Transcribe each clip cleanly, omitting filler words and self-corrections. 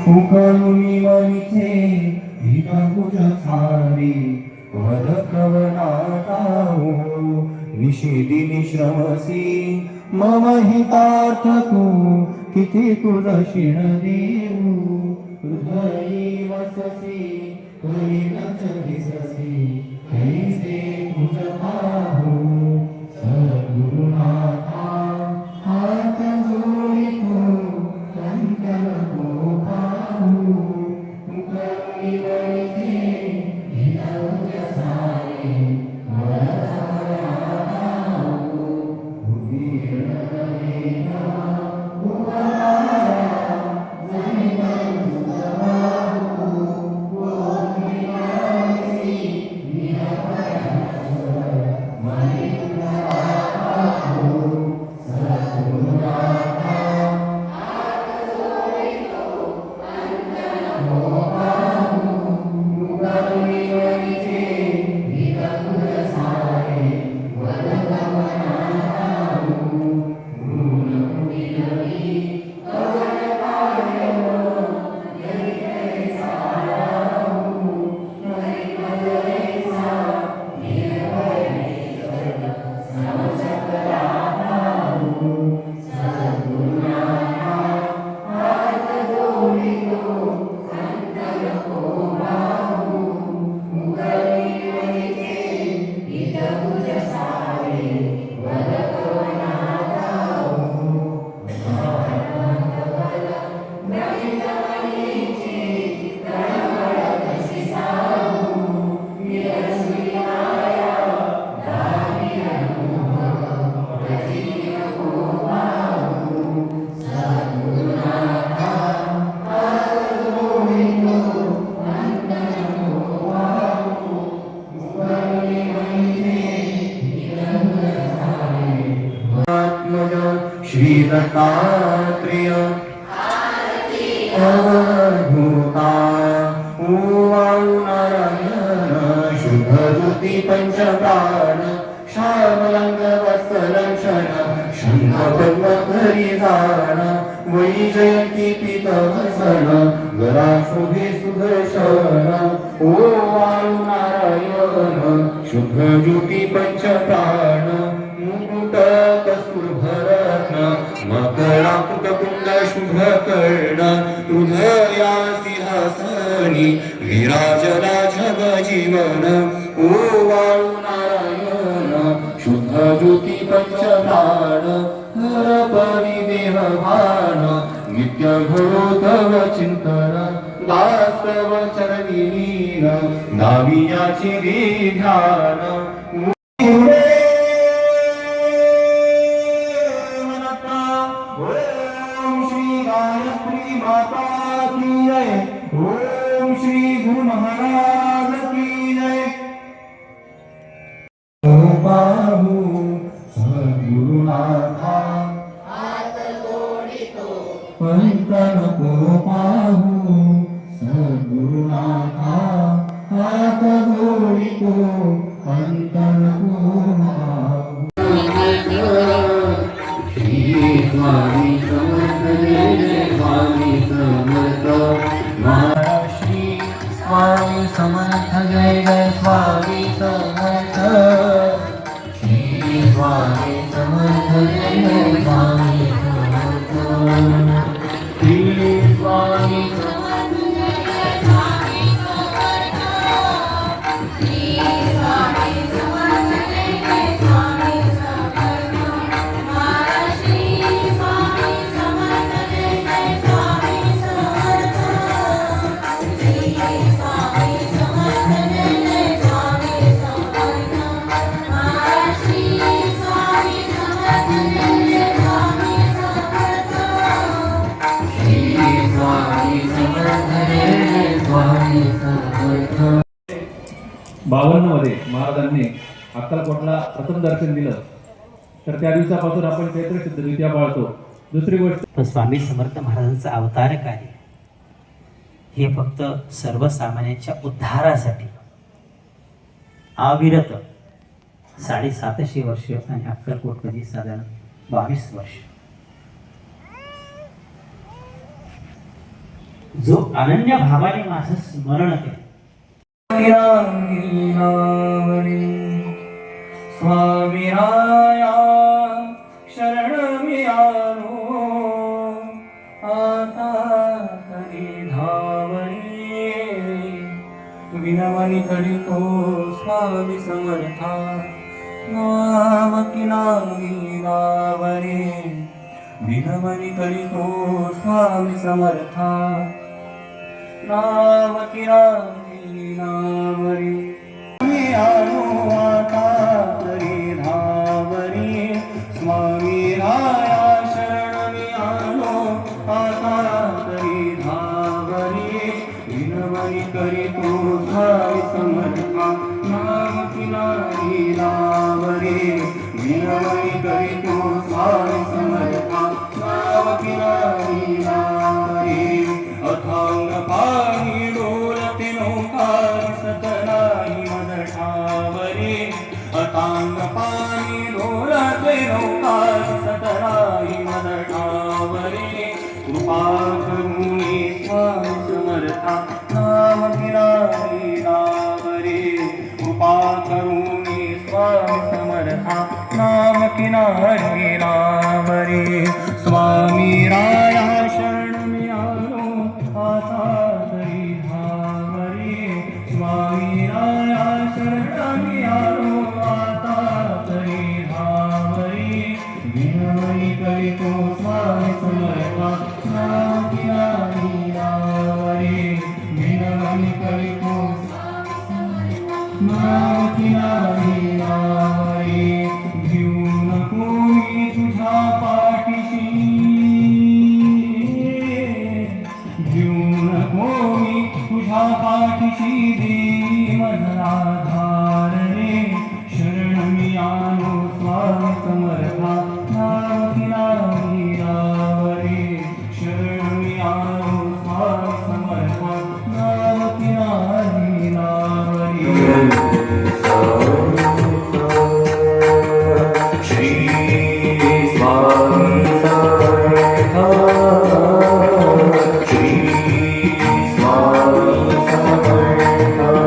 उकळूनी वनिचे भिकाकुजा सारी वदकवनाताओ निषेधिनी श्रमसी मम हितार्थ तू किती तुझ शिण देऊ हृदयी वससी तुझी नच दिससी कैसे तुझ पाहू सद्गुरुनाथा हात जोडितो कंकण श्री दत्तात्रेय अवधूता ओवाळू नारायण शुभदूती पंचप्राण श्यामलंग वत्सलक्षण शंख पद्म धरी जाण वैजयंती पीतवसन गला शोभे सुदर्शन ओवाळू नारायण शुभज्योती पंचप्राण मुकुट कस्तुरभरत्न मकराकृत कुंड शुभकर्ण हृदया सिंहासनी विराजला जगजीवन ओवाळू नारायण शुद्ध ज्योती पंचप्राण हर परिदेह भान नित्य घडो तव चिंतन दासव चरणी लीन नावियाची विधान ओम श्री गायत्री माता की जय ओम श्री गुरु महाराज की जय पाहू सद्गुरुनाथा पंतन को पाहू सद्गुरुनाथा हात जोडितो पंतन को पाहू श्री स्वामी समर्थ जय स्वामी समर्थ महाराष्ट्री स्वामी समर्थ जय जय स्वामी समर्थ श्री स्वामी समर्थ जय जय स्वामी समर्थ श्री स्वामी समर्थ जय जय स्वामी समर्थ श्री स्वामी समर्थ जय जय स्वामी समर्थ महाराष्ट्री स्वामी समर्थ जय जय स्वामी समर्थ श्री स्वामी समर्थ जय जय स्वामी समर्थ महाराष्ट्री स्वामी समर्थ जय जय स्वामी समर्थ श्री स्वामी समर्थ जय जय स्वामी समर्थ 52 मध्ये महाराजांनी अक्कलकोटला प्रथम दर्शन दिलं तर त्या दिवसापासून आपण चैत्र शुद्ध द्वितीया पाळतो. दुसरी गोष्ट पण स्वामी समर्थ महाराजांचं अवतार कार्य हे फक्त सर्वसामान्यांच्या उद्धारासाठी अविरत 750 वर्ष आणि अक्कलकोट कधी साधारण 22 वर्ष जो अनन्य भावाने माझं स्मरण केलं स्वामी राया शरण मी आलो आता तरी धावणी विनवणी करीतो स्वामी समर्था नाव की नावी गावरे विनवणी करीतो स्वामी समर्था नाव की नावी गावरे मी आलो आता तरी धावरी स्वामी राया शरण मी आलो आता तरी धावरी विनवणी करीतो स्वामी समर्था नाव किनारी लावरे विनवणी करीतो स्वामी समर्था नाव किनारी लावरे अथांग पाणी डोलते नौका सतनाई मदठावरे अथांग पाणी डोलते नौका सतनाई मदठावरे कृपा करुणी स्वामी समर्था नाम किनारी लावरे कृपा करुणी स्वामी समर्था नाम किनारी लावरे स्वामी राया शरण मी आलो आता तरी धावरे स्वामी राया शरण मी आलो आता तरी धावरे विनवणी करीतो स्वामी समर्था नाम किनारी लावरे विनवणी करीतो नाम किनारी लावरे घेऊ नको मी तुझ्या पाठीशी घेऊ नको मी तुझ्या पाठीशी दे मला आधार रे शरण मी आलो स्वामी समर्था नाव किनारी लावरे शरण मी आलो स्वामी समर्था नाव किनारी लावरे श्री स्वामी समर्था श्री स्वामी समर्था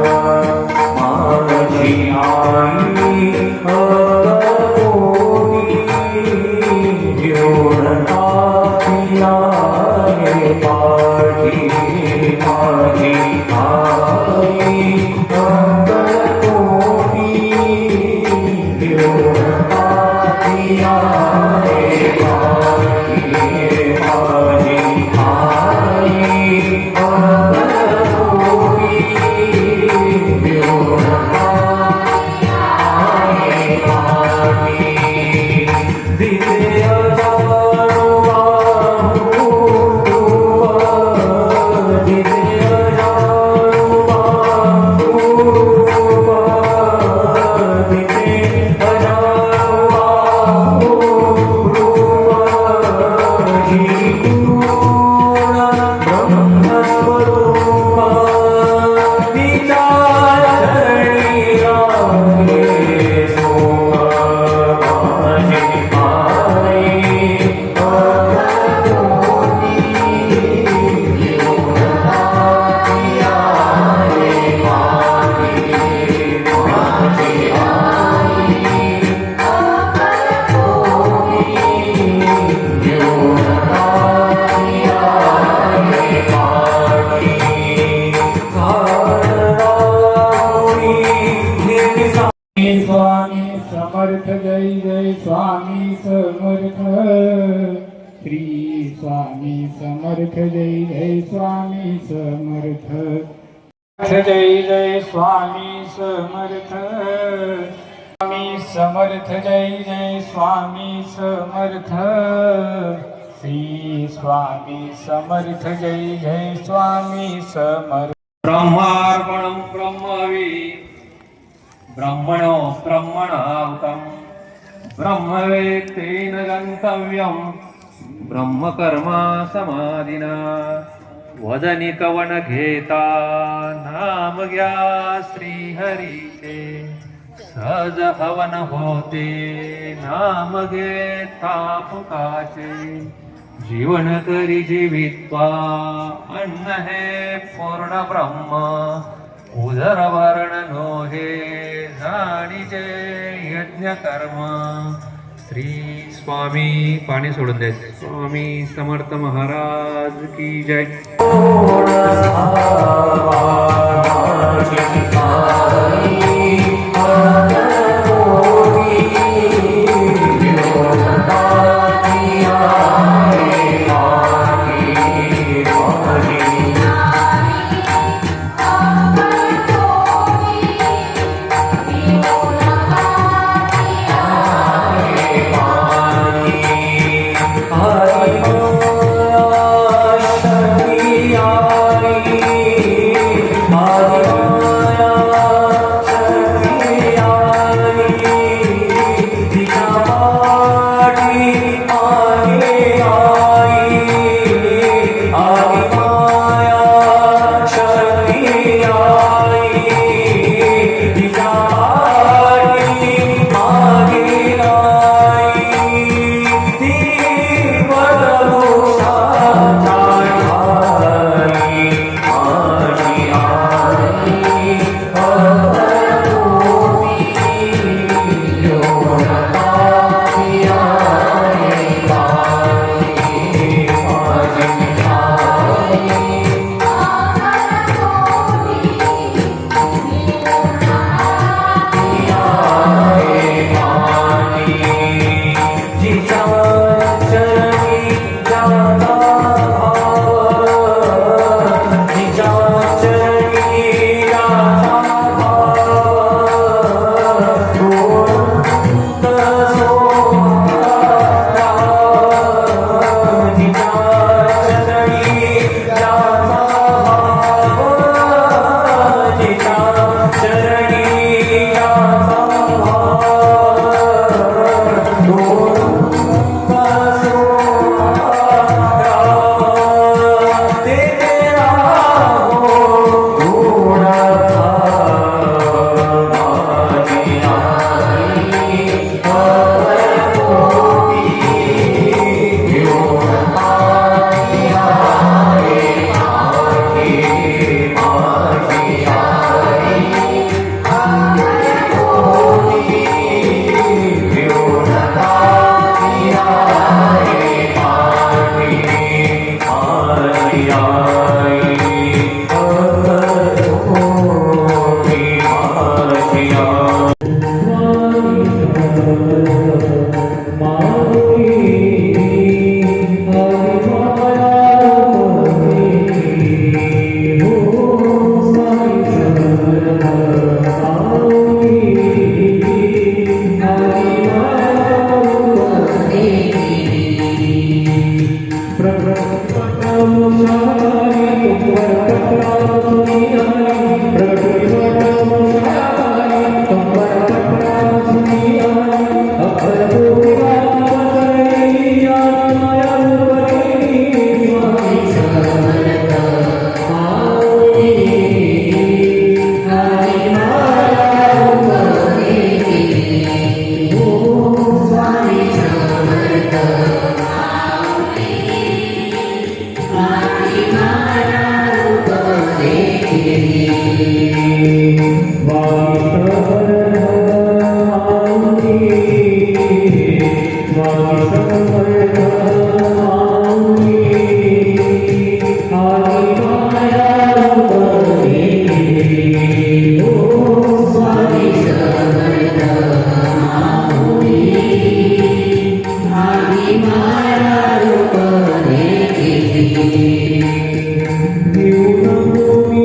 जय जय स्वामी समर्थ, स्वामी समर्थ, जय जय स्वामी समर्थ, श्री स्वामी समर्थ, जय जय स्वामी समर्थ. ब्रह्मार्पणं ब्रह्मवी ब्रह्मणो ब्रह्मणाहुतं ब्रह्मवेत्तेन गन्तव्यं ब्रह्मकर्मा समाधिना. वदनी कवन घेता नाम घ्या श्रीहरीचे, सहज हवन होते नाम घेता पुकाचे. जीवन करी जीवित्वा अन्न हे पूर्ण ब्रह्म, उदर वर्ण नोहे जाणीचे यज्ञ कर्म. श्री स्वामी पाणी सोडून द्यायचे. स्वामी समर्थ महाराज की जय. Deus não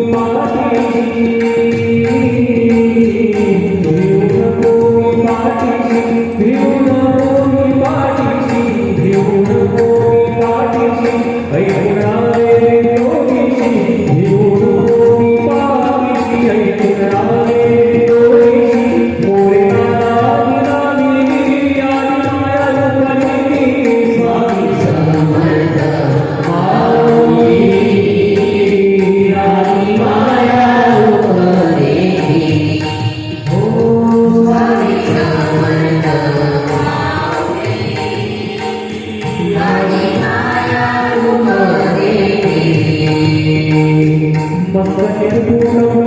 श्लोक